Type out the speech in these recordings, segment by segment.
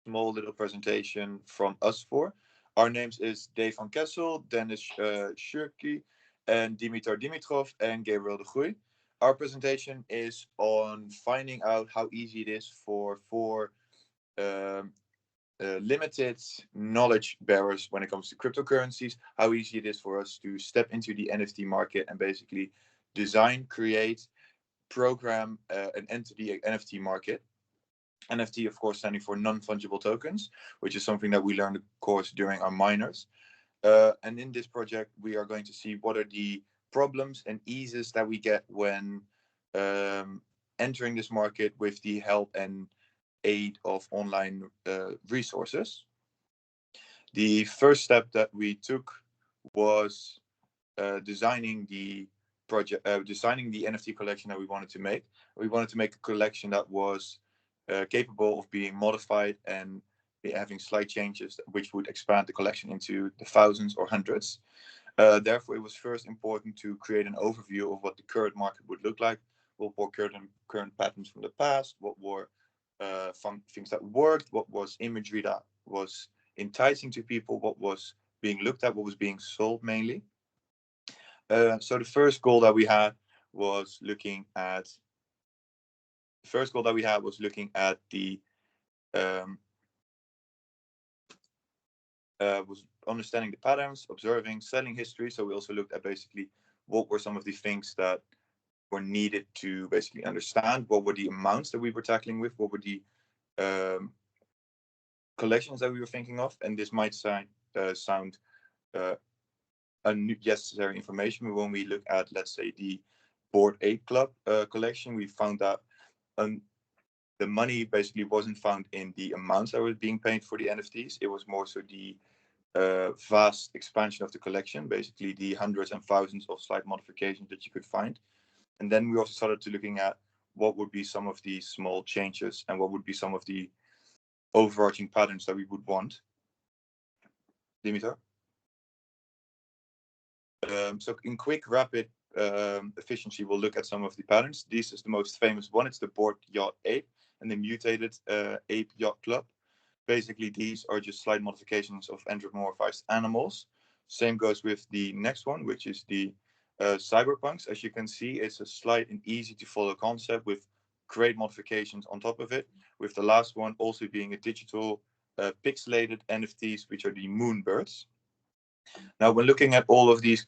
small little presentation from us four. Our names is Dave van Kessel, Dennis Shurki, and Dimitar Dimitrov, and Gabriel de Groei. Our presentation is on finding out how easy it is for um, limited knowledge bearers when it comes to cryptocurrencies, how easy it is for us to step into the NFT market and basically design, create, program, and enter the NFT market. NFT, of course, standing for non-fungible tokens, which is something that we learned, of course, during our minors. And in this project, we are going to see what are the problems and eases that we get when entering this market with the help and aid of online resources. The first step that we took was designing the NFT collection that we wanted to make. We wanted to make a collection that was capable of being modified and having slight changes, which would expand the collection into the thousands or hundreds. Therefore, it was first important to create an overview of what the current market would look like, what were current patterns from the past, what were things that worked, what was imagery that was enticing to people, what was being looked at, what was being sold mainly. So was looking at the first goal that we had was looking at the um, was understanding the patterns, observing selling history. So we also looked at basically what were some of the things that were needed to basically understand, what were the amounts that we were tackling with, what were the um, collections that we were thinking of, and this might sound uh, unnecessary information, but when we look at, let's say, the Board Ape Club collection, we found that um, the money basically wasn't found in the amounts that were being paid for the NFTs. It was more so the vast expansion of the collection, basically the hundreds and thousands of slight modifications that you could find. And then we also started to looking at what would be some of the small changes and what would be some of the overarching patterns that we would want. Dimitar? So in quick, rapid efficiency, we'll look at some of the patterns. This is the most famous one. It's the Board Yacht Ape and the mutated Ape Yacht Club. Basically, these are just slight modifications of anthropomorphized animals. Same goes with the next one, which is the cyberpunks. As you can see, it's a slight and easy to follow concept with great modifications on top of it. With the last one also being a digital pixelated NFTs, which are the moonbirds. Now, when looking at all of these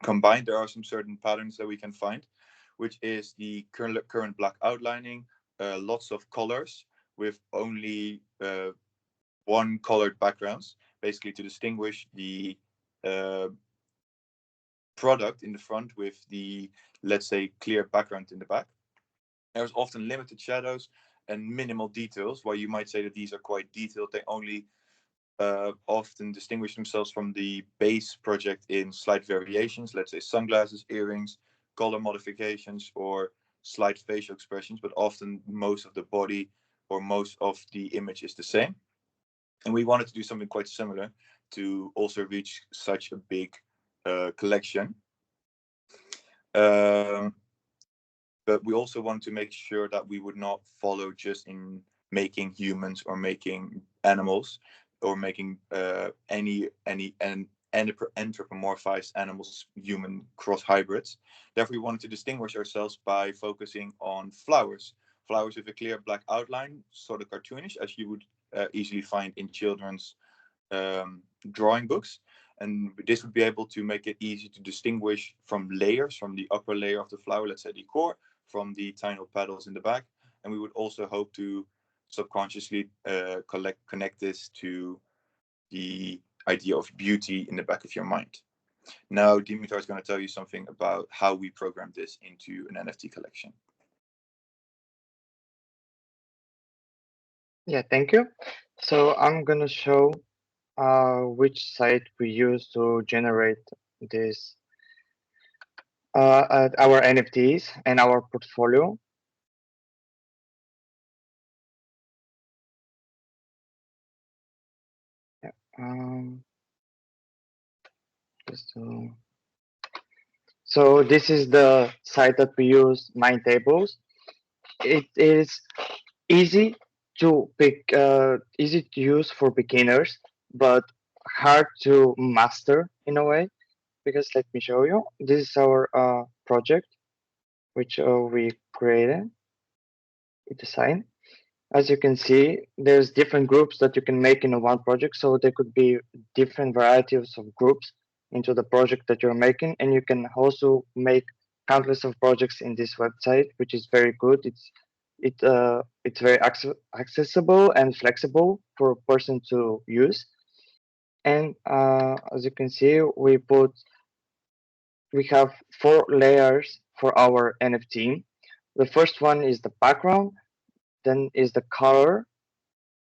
combined, there are some certain patterns that we can find, which is the current black outlining, lots of colors with only one colored backgrounds, basically to distinguish the uh, product in the front with the, let's say, clear background in the back. There's often limited shadows and minimal details. While you might say that these are quite detailed, they only often distinguish themselves from the base project in slight variations, let's say sunglasses, earrings, color modifications, or slight facial expressions, but often most of the body or most of the image is the same. And we wanted to do something quite similar to also reach such a big collection. Um, but we also want to make sure that we would not follow just in making humans or making animals or making any anthropomorphized animals human cross hybrids. Therefore, we wanted to distinguish ourselves by focusing on flowers with a clear black outline, sort of cartoonish, as you would easily find in children's drawing books. And this would be able to make it easy to distinguish from layers, from the upper layer of the flower, let's say the core, from the tiny petals in the back. And we would also hope to subconsciously connect this to the idea of beauty in the back of your mind. Now, Dimitar is going to tell you something about how we program this into an NFT collection. Yeah, thank you. So I'm gonna show which site we use to generate this our NFTs and our portfolio. Yeah, just to... So this is the site that we use, Mine Tables. It is easy easy to use for beginners, but hard to master in a way. Because let me show you. This is our project, which we created, we designed. As you can see, there's different groups that you can make in a one project. So there could be different varieties of groups into the project that you're making, and you can also make countless of projects in this website, which is very good. It's very accessible and flexible for a person to use. And as you can see, we have four layers for our NFT. The first one is the background, then is the color,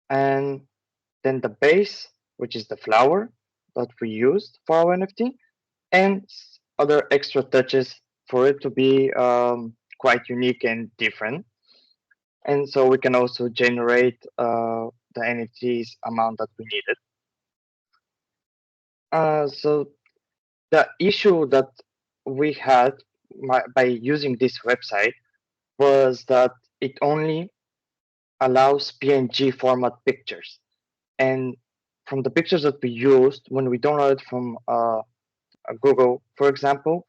and then the base, which is the flower that we used for our NFT, and other extra touches for it to be quite unique and different. And so we can also generate the NFTs amount that we needed. So the issue that we had by using this website was that it only allows PNG format pictures. And from the pictures that we used, when we downloaded from Google, for example,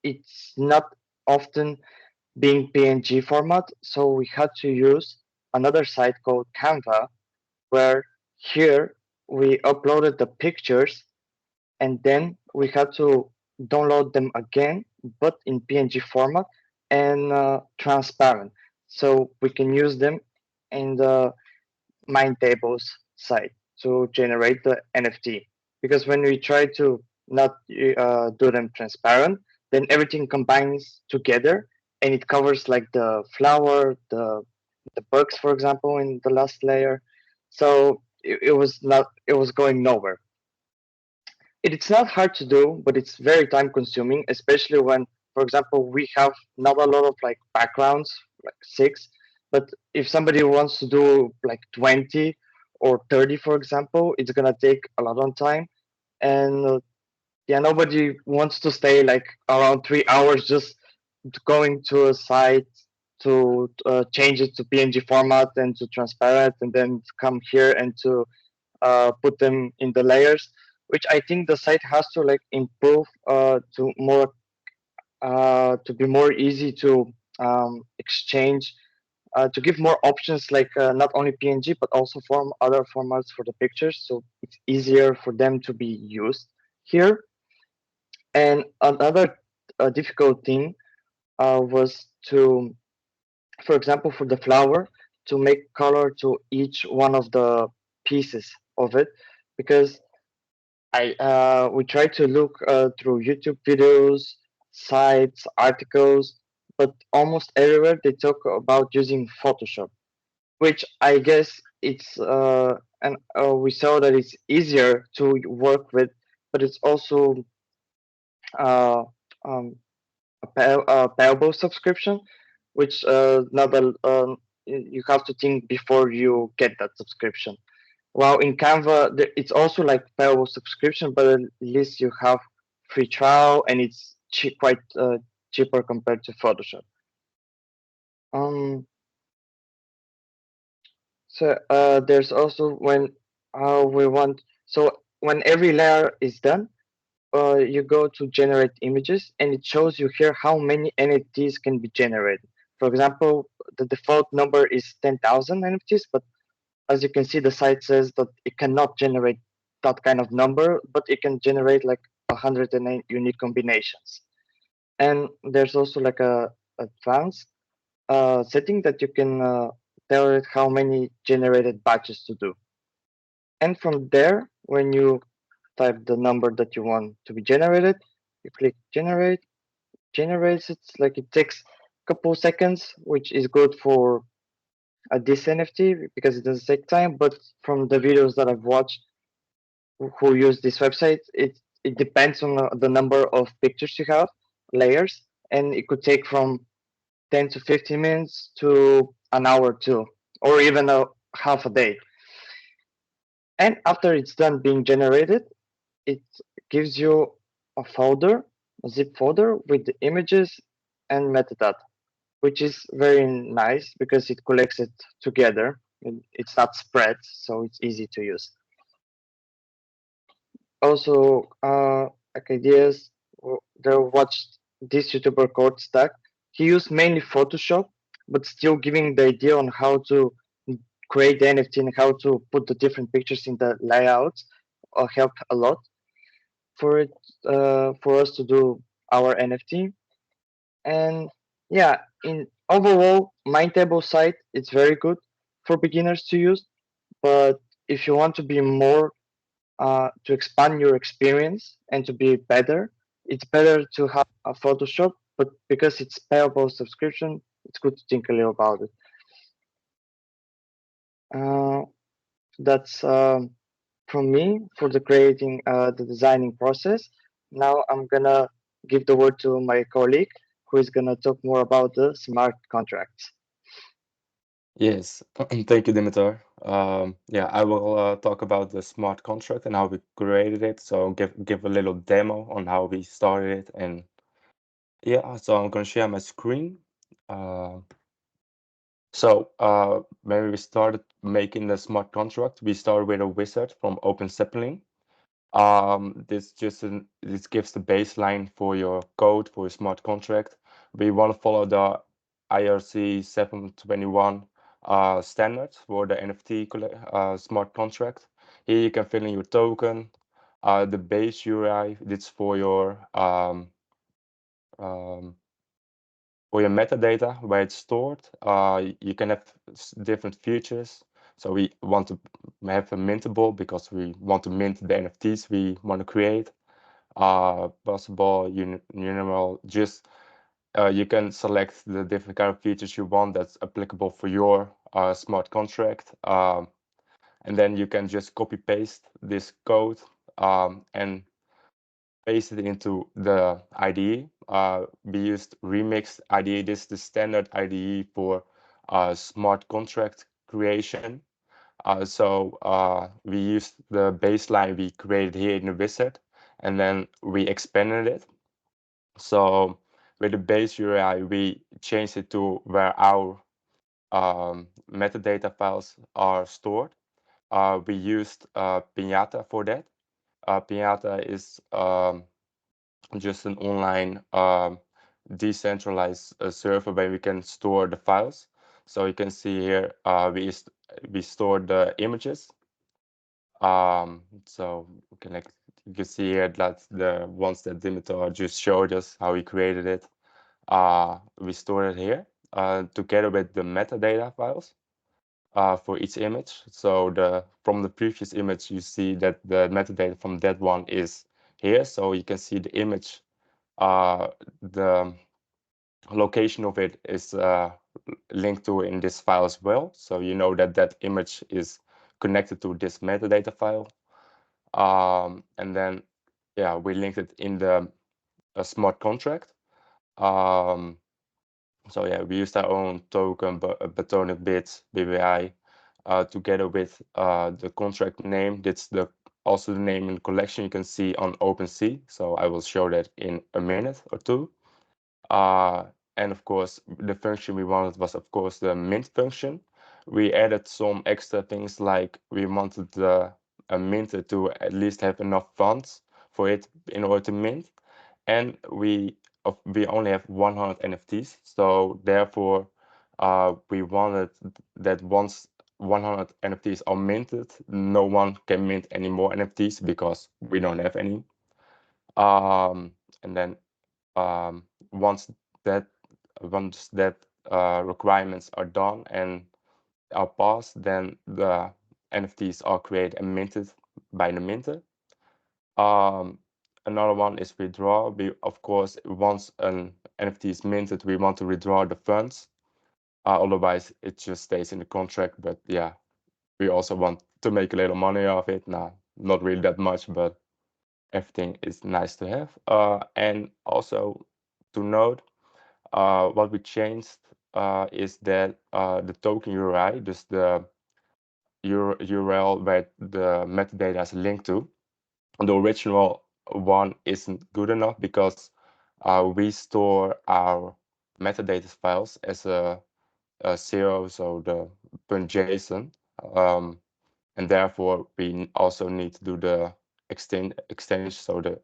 it's not often being PNG format. So we had to use another site called Canva, where here we uploaded the pictures and then we had to download them again, but in PNG format and transparent. So we can use them in the mine tables site to generate the NFT. Because when we try to not do them transparent, then everything combines together and it covers like the flower, the bugs, for example, in the last layer. So it was going nowhere. It's not hard to do, but it's very time consuming, especially when, for example, we have not a lot of like backgrounds, like six, but if somebody wants to do like 20 or 30, for example, it's gonna take a lot of time. And yeah, nobody wants to stay like around 3 hours just going to a site to change it to PNG format and to transparent and then come here and to put them in the layers, which I think the site has to like improve to be more easy to exchange, to give more options like not only PNG but also form other formats for the pictures, so it's easier for them to be used here. And another difficult thing was to, for example, for the flower, to make color to each one of the pieces of it, because I we try to look through YouTube videos, sites, articles, but almost everywhere they talk about using Photoshop, which I guess it's and we saw that it's easier to work with, but it's also uh, um, a payable subscription, which not a, you have to think before you get that subscription. While in Canva, it's also like payable subscription, but at least you have free trial and it's quite cheaper compared to Photoshop. Um, so there's also when we want, so when every layer is done, you go to generate images and it shows you here how many NFTs can be generated. For example, the default number is 10,000 NFTs, but as you can see, the site says that it cannot generate that kind of number, but it can generate like 108 unique combinations. And there's also like a advanced setting that you can tell it how many generated batches to do. And from there, when you type the number that you want to be generated, you click generate, generates it. Like it takes a couple seconds, which is good for this NFT because it doesn't take time. But from the videos that I've watched who use this website, it depends on the number of pictures you have, layers, and it could take from 10 to 15 minutes to an hour too, or even a half a day. And after it's done being generated, it gives you a folder, a zip folder with the images and metadata, which is very nice because it collects it together. It's not spread, so it's easy to use. Also, like ideas, there watched this YouTuber called Stack. He used mainly Photoshop, but still giving the idea on how to create the NFT and how to put the different pictures in the layouts help a lot for it for us to do our NFT. And yeah, in overall, Mindtable site it's very good for beginners to use. But if you want to be more to expand your experience and to be better, it's better to have a Photoshop. But because it's payable subscription, it's good to think a little about it. Uh, that's from me for the creating the designing process. Now I'm gonna give the word to my colleague who is gonna talk more about the smart contracts. Yes, thank you, Dimitar. Yeah, I will talk about the smart contract and how we created it. So give a little demo on how we started it, and yeah, so I'm gonna share my screen. Uh, when we started making the smart contract, we started with a wizard from Open Zeppelin. This gives the baseline for your code for your smart contract. We want to follow the IRC 721 standards for the NFT smart contract. Here you can fill in your token, the base URI. It's um, for your metadata where it's stored. You can have different features. So we want to have a mintable because we want to mint the NFTs we want to create. Possible, just you can select the different kind of features you want that's applicable for your smart contract. And then you can just copy paste this code and paste it into the IDE. We used Remix IDE. This is the standard IDE for smart contract creation. We used the baseline we created here in the wizard, and then we expanded it. So with the base URI, we changed it to where our metadata files are stored. We used Pinata for that. Pinata is just an online decentralized server where we can store the files. So you can see here we store the images. So you can see here that the ones that Dimitar just showed us how he created it. We store it here together with the metadata files for each image. So from the previous image, you see that the metadata from that one is here. So you can see the image, the location of it is linked to in this file as well. So you know that that image is connected to this metadata file. And then, yeah, we linked it in the smart contract. So yeah, we used our own token, Batonic bits, BBI, together with the contract name. That's also the name in the collection you can see on OpenSea. So I will show that in a minute or two. And of course, the function we wanted was, of course, the mint function. We added some extra things like we wanted the minter to at least have enough funds for it in order to mint. And we only have 100 NFTs, so therefore we wanted that once 100 NFTs are minted, no one can mint any more NFTs because we don't have any. And then um, once that requirements are done and are passed, then the NFTs are created and minted by the minter. Another one is withdraw. We, of course, once an NFT is minted, we want to withdraw the funds. Otherwise, it just stays in the contract. But yeah, we also want to make a little money off it. Nah, not really that much, but everything is nice to have. And also to note, what we changed is that the token URI, just the URL where the metadata is linked to, the original one isn't good enough because we store our metadata files as a zero, so .json, and therefore we also need to do the extension, so the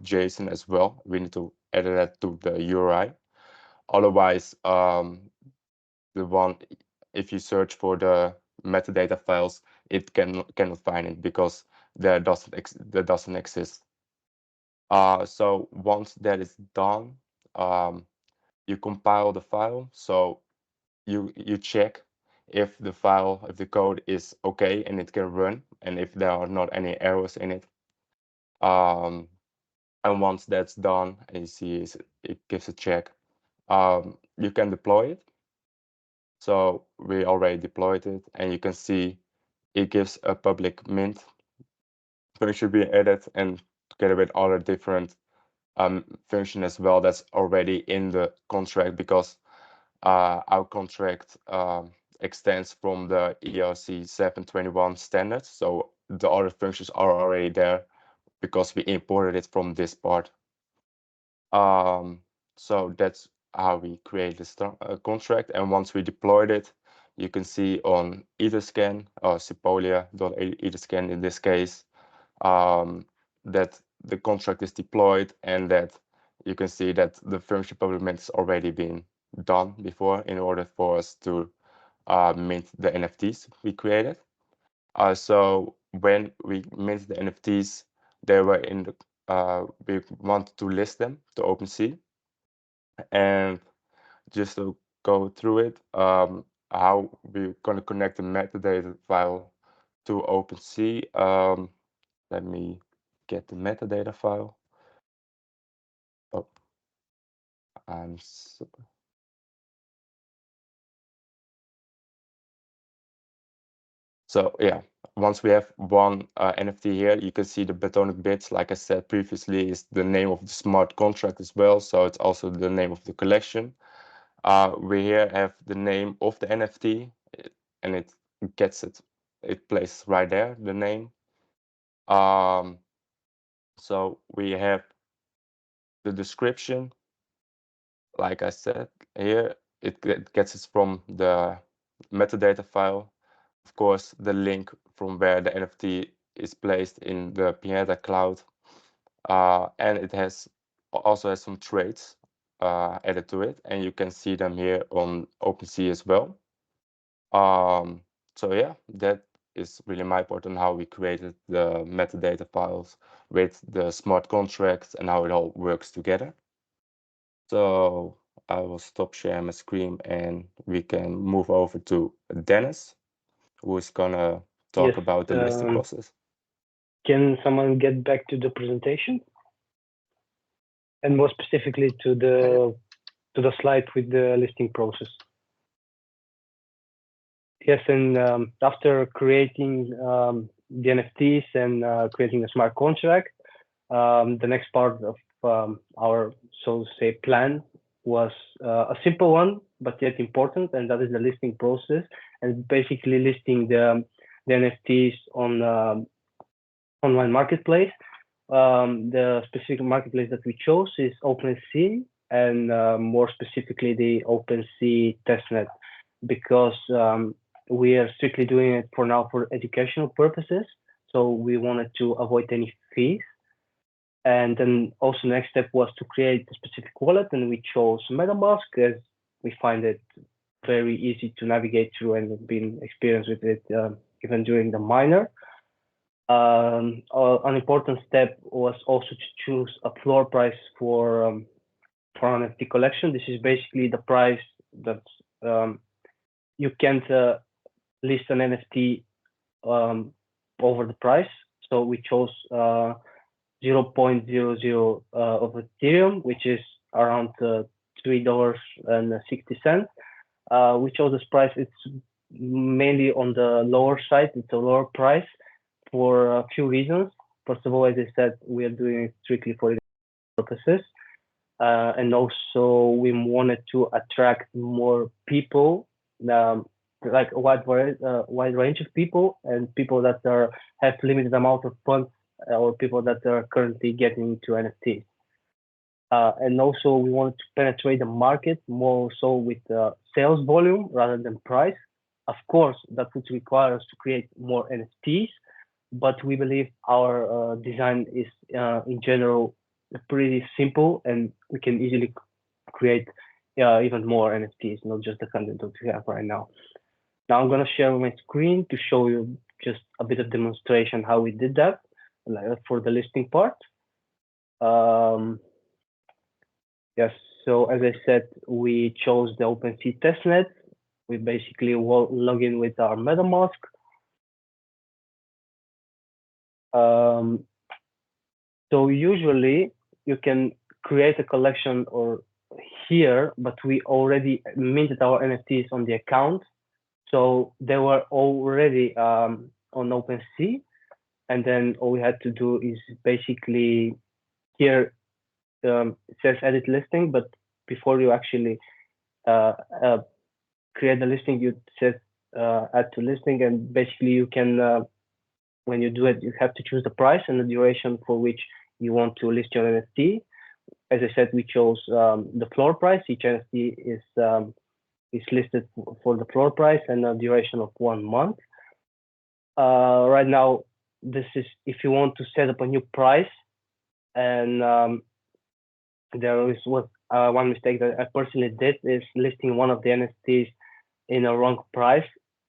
.json as well. We need to add that to the URI. Otherwise, if you search for the metadata files, it cannot find it because that doesn't exist. So once that is done, you compile the file. So you check if the code is okay and it can run, and if there are not any errors in it. And once that's done, and you see it gives a check, you can deploy it. So we already deployed it, and you can see it gives a public mint function being added, and together with other different function as well that's already in the contract, because our contract extends from the ERC 721 standards. So the other functions are already there because we imported it from this part. So that's how we create this contract. And once we deployed it, you can see on Etherscan or Sepolia.etherscan in this case, that the contract is deployed, and that you can see that the function public mint has already been done before in order for us to mint the NFTs we created. So when we mint the NFTs, they were in the we wanted to list them to OpenSea, and just to go through it, how we're going to connect the metadata file to OpenSea. Let me get the metadata file. Oh, so yeah, once we have one NFT here, you can see the Batonic bits, like I said previously, is the name of the smart contract as well. So it's also the name of the collection. We here have the name of the NFT, and it places right there, the name. So we have the description, like I said here, it gets it from the metadata file. Of course, the link from where the NFT is placed in the Pinata cloud, and it also has some traits added to it, and you can see them here on OpenSea as well. So yeah, that is really my part on how we created the metadata files with the smart contracts and how it all works together. So I will stop sharing my screen, and we can move over to Dennis, who is gonna talk about the listing process. Can someone get back to the presentation? And more specifically to the slide with the listing process. Yes, and after creating the NFTs and creating a smart contract, the next part of our, so to say, plan was a simple one, but yet important, and that is the listing process, and basically listing the NFTs on online marketplace. The specific marketplace that we chose is OpenSea, and more specifically the OpenSea testnet, because we are strictly doing it for now for educational purposes. So we wanted to avoid any fees. And then also next step was to create a specific wallet, and we chose MetaMask as we find it very easy to navigate through and been experienced with it even during the minor. An important step was also to choose a floor price for NFT collection. This is basically the price that you can't list an NFT over the price. So we chose 0.00 of Ethereum, which is around $3.60. We chose this price. It's mainly on the lower side. It's a lower price for a few reasons. First of all, as I said, we are doing it strictly for purposes. And also we wanted to attract more people, like a wide range of people, and people that have limited amount of funds, or people that are currently getting into NFTs. And also we wanted to penetrate the market more so with sales volume rather than price. Of course, that would require us to create more NFTs, but we believe our design is in general pretty simple, and we can easily create even more NFTs, not just the content that we have right now. Now I'm gonna share my screen to show you just a bit of demonstration how we did that for the listing part. Yes, so as I said, we chose the OpenSea testnet. We basically will log in with our MetaMask. So usually you can create a collection or here, but we already minted our NFTs on the account. So they were already on OpenSea. And then all we had to do is basically here it says edit listing, but before you actually create the listing, you set add to listing, and basically you can when you do it, you have to choose the price and the duration for which you want to list your NFT. As I said, we chose the floor price. Each NFT is listed for the floor price and a duration of 1 month. Right now, this is if you want to set up a new price, and there is one mistake that I personally did is listing one of the NFTs in a wrong price,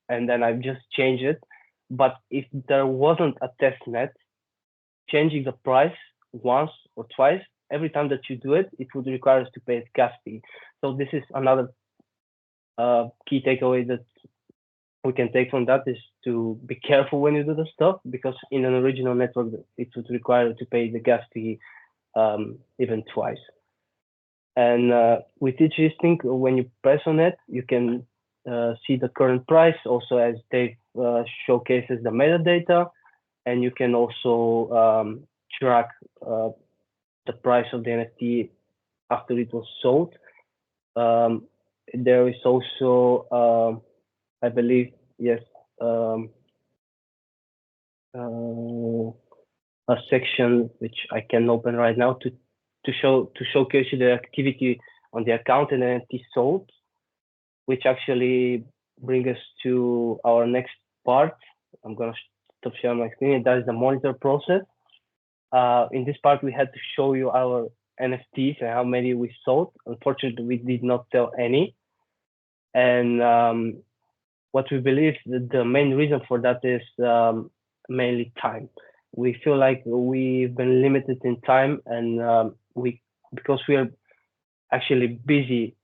and then I've just changed it. But if there wasn't a test net, changing the price once or twice, every time that you do it, it would require us to pay a gas fee. So this is another key takeaway that we can take from that is to be careful when you do the stuff, because in an original network, it would require you to pay the gas fee even twice. And with each listing, when you press on it, you can see the current price, also as Dave showcases the metadata, and you can also track the price of the NFT after it was sold. There is also, I believe, yes, a section which I can open right now to showcase you the activity on the account and NFT sold, which actually brings us to our next part. I'm gonna stop sharing my screen. That is the monitor process. In this part, we had to show you our NFTs and how many we sold. Unfortunately, we did not sell any. And what we believe the main reason for that is mainly time. We feel like we've been limited in time, and because we are actually busy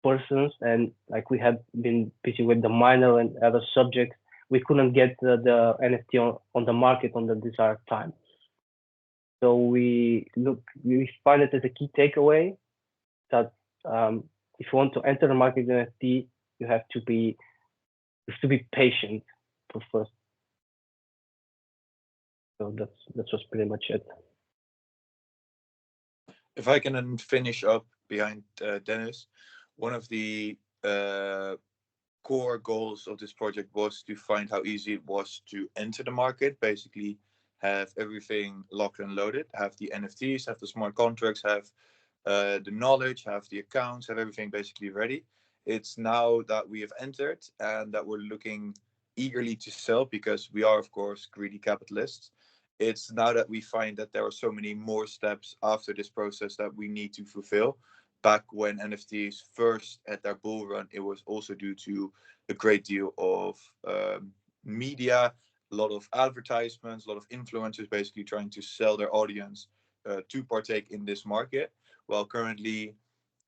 persons, and like we have been busy with the minor and other subjects, we couldn't get the NFT on the market on the desired time. So we find it as a key takeaway that if you want to enter the market in NFT, you have to be patient for first. So that's what's pretty much it. If I can then finish up behind Dennis, one of the core goals of this project was to find how easy it was to enter the market, basically have everything locked and loaded, have the NFTs, have the smart contracts, have the knowledge, have the accounts, have everything basically ready. It's now that we have entered and that we're looking eagerly to sell, because we are, of course, greedy capitalists. It's now that we find that there are so many more steps after this process that we need to fulfill. Back when NFTs first had their bull run, it was also due to a great deal of media, a lot of advertisements, a lot of influencers basically trying to sell their audience to partake in this market. While currently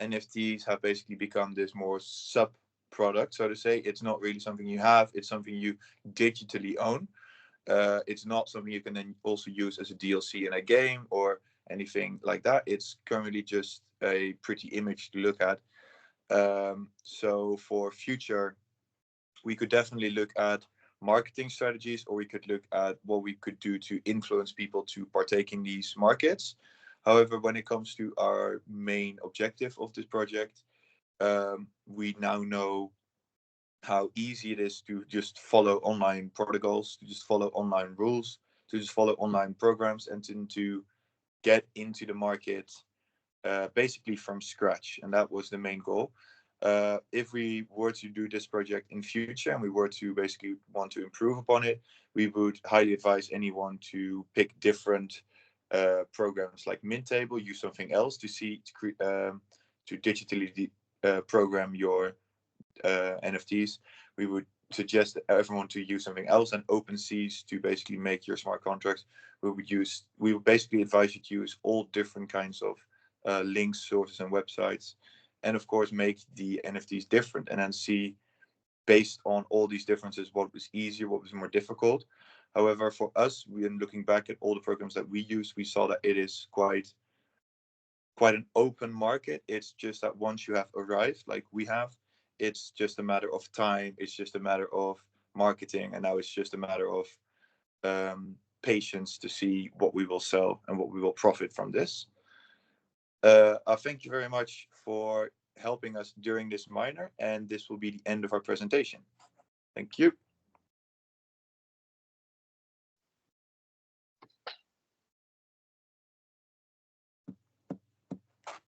NFTs have basically become this more sub product, so to say. It's not really something you have, it's something you digitally own. It's not something you can then also use as a DLC in a game or anything like that. It's currently just a pretty image to look at. So for future, we could definitely look at marketing strategies, or we could look at what we could do to influence people to partake in these markets. However, when it comes to our main objective of this project, we now know how easy it is to just follow online protocols, to just follow online rules, to just follow online programs, and to get into the market basically from scratch. And that was the main goal. If we were to do this project in future and we were to basically want to improve upon it, we would highly advise anyone to pick different programs like Mintable, use something else to see to digitally program your NFTs. We would suggest everyone to use something else, and OpenSeas to basically make your smart contracts. We would basically advise you to use all different kinds of links, sources, and websites, and of course make the NFTs different, and then see based on all these differences what was easier, what was more difficult. However, for us, when looking back at all the programs that we use, we saw that it is quite an open market. It's just that once you have arrived, like we have, it's just a matter of time. It's just a matter of marketing, and now it's just a matter of patience to see what we will sell and what we will profit from this. I thank you very much for helping us during this minor, and this will be the end of our presentation. Thank you.